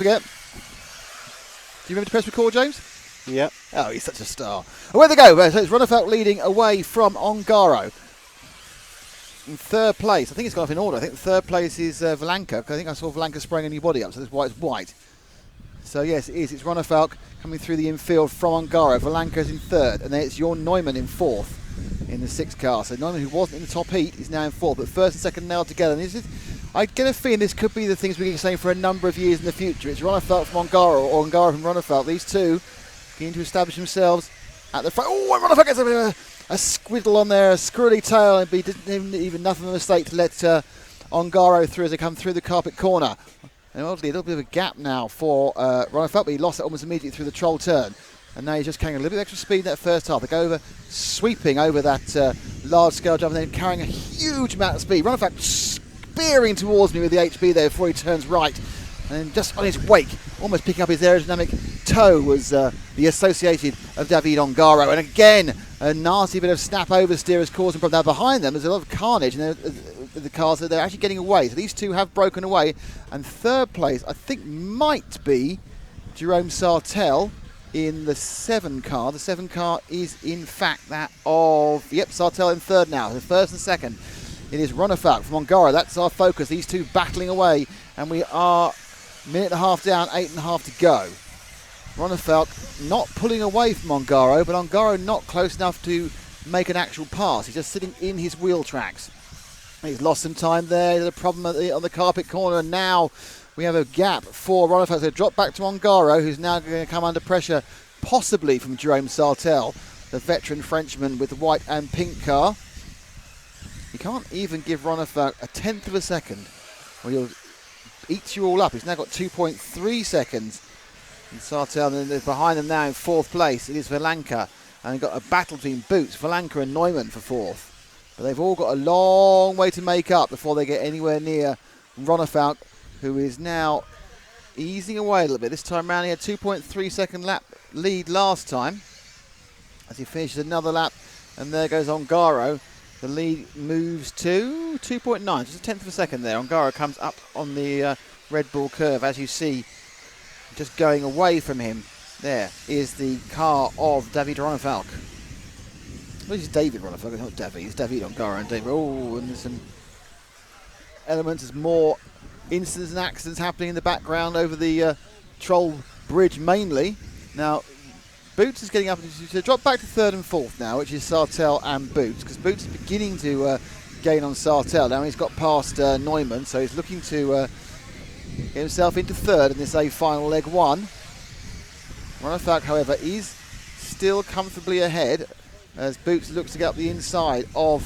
Forget. Do you remember to press record, James? Yeah. Oh, he's such a star. Where they go? So it's Runafelt leading away from Ongaro. In third place, I think it's gone off in order. I think third place is Valanka. I think I saw Valanka spraying a new body up, so that's why it's white. So yes, it is. It's Runafelt coming through the infield from Ongaro. Valanka's in third, and then it's Jorn Neumann in fourth in the sixth car. So Neumann, who wasn't in the top heat, is now in fourth, but first and second nailed together. And I get a feeling this could be the things we're saying for a number of years in the future. It's Runafelt from Ongaro, or Ongaro from Runafelt. These two beginning to establish themselves at the front. Oh, and Runafelt gets a squiddle on there, a squirrely tail, and he didn't even nothing of a mistake to let Ongaro through as they come through the carpet corner. And obviously a little bit of a gap now for Runafelt, but he lost it almost immediately through the troll turn. And now he's just carrying a little bit of extra speed in that first half. They go over, sweeping over that large-scale jump, and then carrying a huge amount of speed. Runafelt spearing towards me with the HB there before he turns right. And then just on his wake, almost picking up his aerodynamic toe, was the associated of David Ongaro. And again, a nasty bit of snap oversteer has caused him problems. Now behind them, there's a lot of carnage, and the cars, they're actually getting away. So these two have broken away. And third place, I think, might be Jerome Sartell in the 7 car. The 7 car is, in fact, that of, Sartell in third now. The first and second, it is Runafelt from Ongaro. That's our focus. These two battling away, and we are minute and a half down, 8.5 to go. Runafelt not pulling away from Ongaro, but Ongaro not close enough to make an actual pass. He's just sitting in his wheel tracks. He's lost some time there. There's a problem on the carpet corner, and now we have a gap for Runafelt. So drop back to Ongaro, who's now going to come under pressure, possibly from Jerome Sartell, the veteran Frenchman with the white and pink car. You can't even give Runafelt a tenth of a second, or he'll eat you all up. He's now got 2.3 seconds. And Sartell, and then behind them now in fourth place, it is Valanka. And they've got a battle between Boots, Valanka and Neumann for fourth. But they've all got a long way to make up before they get anywhere near Runafelt, who is now easing away a little bit. This time round he had 2.3 second lap lead last time as he finishes another lap, and there goes Ongaro. The lead moves to 2.9, just a tenth of a second there. Ongaro comes up on the Red Bull curve, as you see, just going away from him. There is the car of David Runafelt. Well, it's David Runafelt, not David. It's David Ongaro and David. Oh, and there's some elements, there's more incidents and accidents happening in the background over the Troll Bridge mainly. Now, Boots is getting up to drop back to third and fourth now, which is Sartell and Boots, because Boots is beginning to gain on Sartell. Now he's got past Neumann, so he's looking to get himself into third in this A final leg one. Runafelt, however, is still comfortably ahead as Boots looks to get up the inside of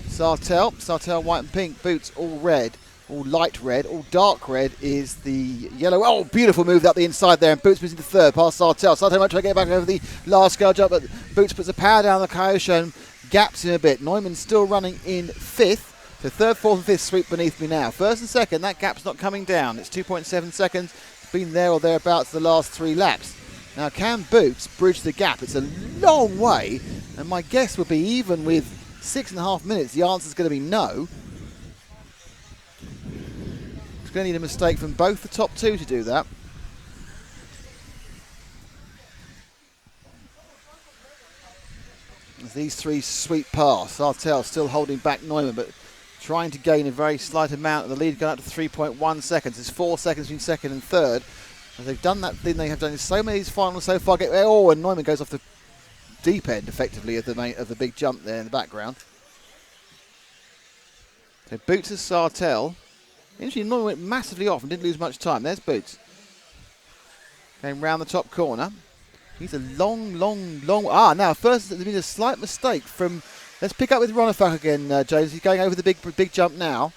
Sartell. Sartell white and pink, Boots all red. All light red, all dark red is the yellow. Oh, beautiful move up the inside there, and Boots moves into third past Sartell. Sartell might try to get back over the last scale jump, but Boots puts the power down the Croatia and gaps him a bit. Neumann's still running in fifth, so third, fourth and fifth sweep beneath me now. First and second, that gap's not coming down. It's 2.7 seconds. It's been there or thereabouts the last 3 laps. Now, can Boots bridge the gap? It's a long way, and my guess would be even with 6.5 minutes, the answer's going to be no. Going to need a mistake from both the top two to do that. As these three sweep past, Sartell still holding back Neumann, but trying to gain a very slight amount of the lead, going up to 3.1 seconds. There's 4 seconds between second and third. As they've done that thing they have done in so many of these finals so far. And Neumann goes off the deep end, effectively, of the big jump there in the background. So Boots and Sartell. Interestingly, Neumann went massively off and didn't lose much time. There's Boots. Going round the top corner. He's a long... now first there's been a slight mistake from... Let's pick up with Runafelt again, James. He's going over the big jump now.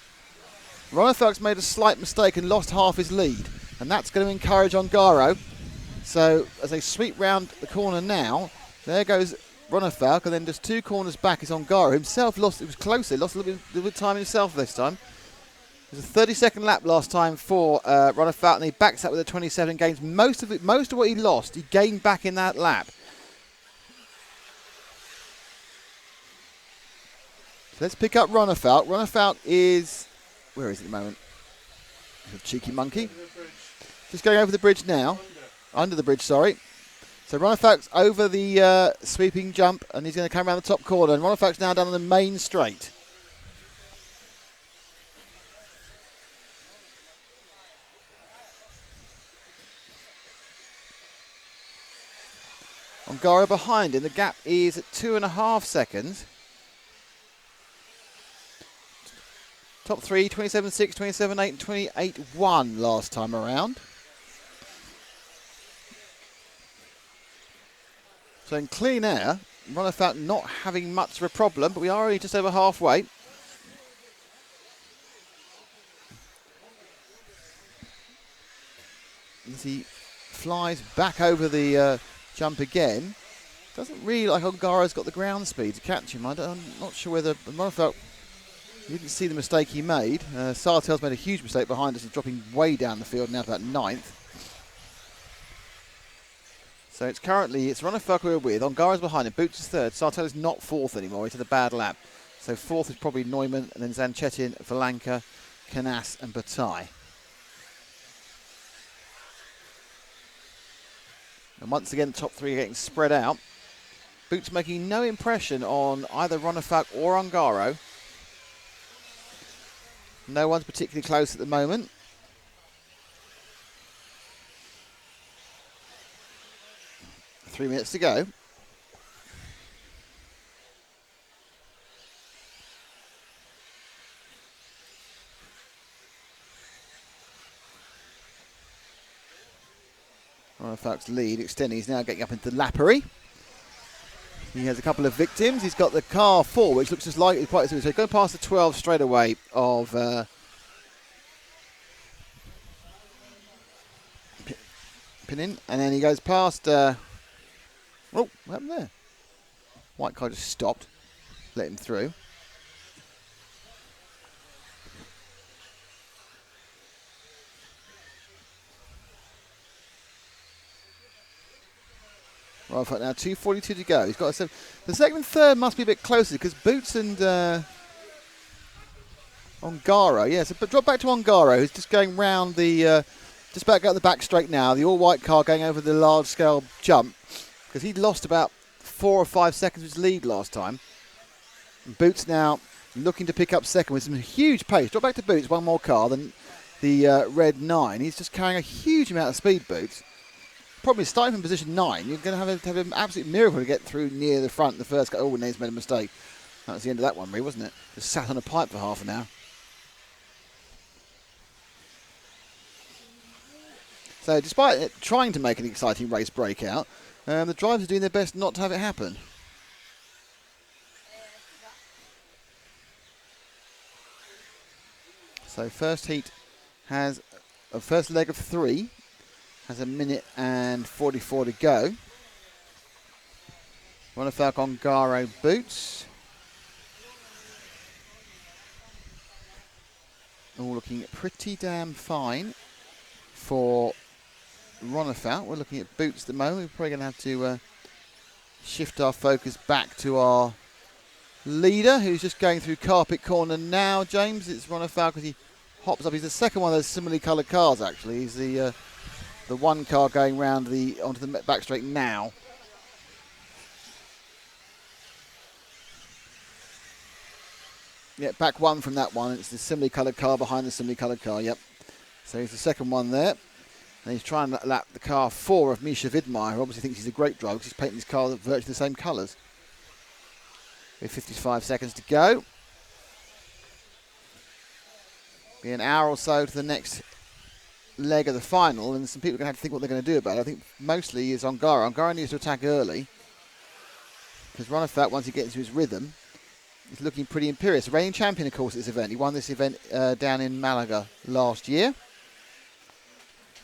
Runafelt's made a slight mistake and lost half his lead. And that's going to encourage Ongaro. So as they sweep round the corner now, there goes Runafelt, and then just 2 corners back is Ongaro. Himself lost, it was closer, lost a little bit of time himself this time. It was a 30-second lap last time for Runafelt, and he backs up with a 27 gains. Most of what he lost, he gained back in that lap. So let's pick up Runafelt. Runafelt is... Where is it at the moment? A cheeky monkey. Just going over the bridge now. Under the bridge, sorry. So Ronafalk's over the sweeping jump, and he's going to come around the top corner. And Ronafalk's now down on the main straight. Ongaro behind him. The gap is at 2.5 seconds. Top three, 27.6, 27.8, and 28.1 last time around. So in clean air, Ronafalk not having much of a problem, but we are only just over halfway. As he flies back over the jump again, doesn't really like Ongaro's got the ground speed to catch him. I'm not sure whether Ronafalk, you didn't see the mistake he made. Sartell's made a huge mistake behind us. He's dropping way down the field now to about 9th. So it's Ronafalk we're with. Ongaro's behind him. Boots is 3rd. Sartell is not 4th anymore. He's had a bad lap. So 4th is probably Neumann, and then Zanchetin, Valanka, Canas, and Bataille. And once again, the top three are getting spread out. Boots making no impression on either Ronafalk or Ongaro. No one's particularly close at the moment. Three minutes to go. Ronafalk's lead extending. He's now getting up into the lappery. He has a couple of victims. He's got the car 4, which looks as likely quite as soon. So going past the 12 straight away of Pinin, and then he goes past. Oh, what happened there? White car just stopped, let him through. Right, now 2:42 to go. He's got a 7. The second and third must be a bit closer because Boots and Ongaro. Yes, but drop back to Ongaro, who's just going round the, just back out the back straight now. The all-white car going over the large-scale jump because he lost about 4 or 5 seconds of his lead last time. And Boots now looking to pick up second with some huge pace. Drop back to Boots, one more car than the red 9. He's just carrying a huge amount of speed, Boots. Problem is, starting from position 9, you're going to have an absolute miracle to get through near the front. The first car, Nate's made a mistake. That was the end of that one, really, wasn't it? Just sat on a pipe for half an hour. So despite it trying to make an exciting race breakout, the drivers are doing their best not to have it happen. So first heat has a first leg of 3. Has a minute and 44 to go. Ronafalk, Ongaro, Boots. All looking pretty damn fine for Ronafalk. We're looking at Boots at the moment. We're probably going to have to shift our focus back to our leader, who's just going through carpet corner now, James. It's Ronafalk as he hops up. He's the second one of those similarly coloured cars, actually. He's the one car going round onto the back straight now. Yeah, back one from that one. It's the similarly coloured car behind the similarly coloured car, yep. So he's the second one there. And he's trying to lap the car 4 of Misha Vidmar, who obviously thinks he's a great driver because he's painting his car virtually the same colours. With 55 seconds to go. Be an hour or so to the next leg of the final, and some people are going to have to think what they're going to do about it. I think mostly is Ongaro. Ongaro needs to attack early because Ronafalk, once he gets into his rhythm, is looking pretty imperious. Reigning champion, of course, at this event. He won this event down in Malaga last year.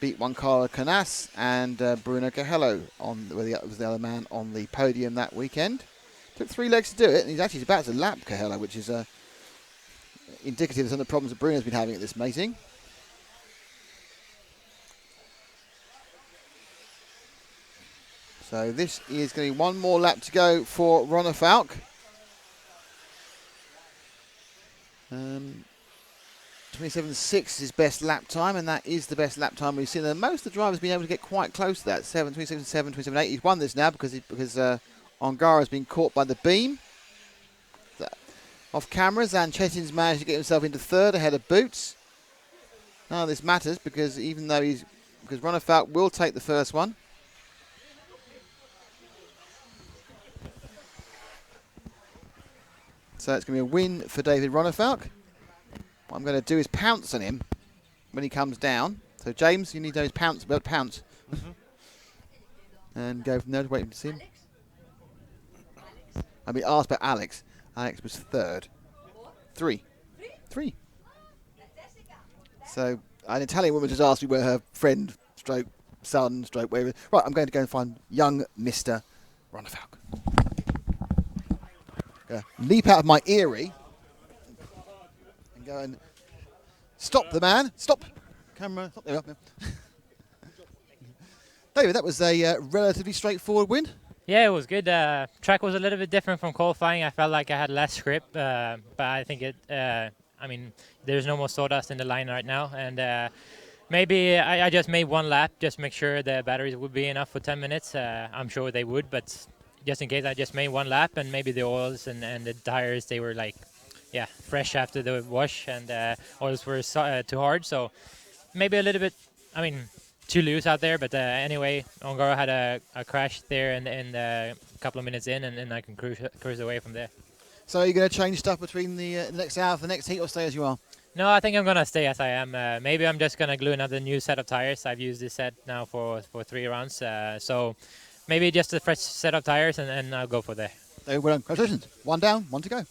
Beat Juan Carlos Canas and Bruno Cahello was the other man on the podium that weekend. Took 3 legs to do it, and he's actually about to lap Cahello, which is indicative of some of the problems that Bruno's been having at this meeting. So this is going to be one more lap to go for Ronafalk. 27.6 is his best lap time, and that is the best lap time we've seen. And most of the drivers have been able to get quite close to that. 27.7, 27.8. He's won this now because Ongara's been caught by the beam. Off camera, and Chetin's managed to get himself into third ahead of Boots. Now this matters because because Runnefalk will take the first one. So it's going to be a win for David Runnefalk. What I'm going to do is pounce on him when he comes down. So James, you need those pounce. Mm-hmm. And go from there to wait to see him. I've been asked about Alex. Alex was third. Three. So an Italian woman just asked me where her friend, stroke, son, stroke, whatever. Right, I'm going to go and find young Mr. Runnefalk. Leap out of my eyrie and go and stop the man. Stop. Camera. Stop. There we are. David, that was a relatively straightforward win. Yeah, it was good. Track was a little bit different from qualifying. I felt like I had less grip, but I think there's no more sawdust in the line right now, and maybe I just made one lap just to make sure the batteries would be enough for 10 minutes. I'm sure they would, but just in case, I just made one lap, and maybe the oils and the tires, they were fresh after the wash, and oils were too hard, so maybe a little bit, too loose out there, but anyway, Ongaro had a crash there and a couple of minutes in, and I can cruise away from there. So are you going to change stuff between the next hour for the next heat, or stay as you are? No, I think I'm going to stay as I am. Maybe I'm just going to glue another new set of tires. I've used this set now for 3 rounds, so maybe just a fresh set of tires, and I'll go for there. Well, congratulations. 1 down, 1 to go.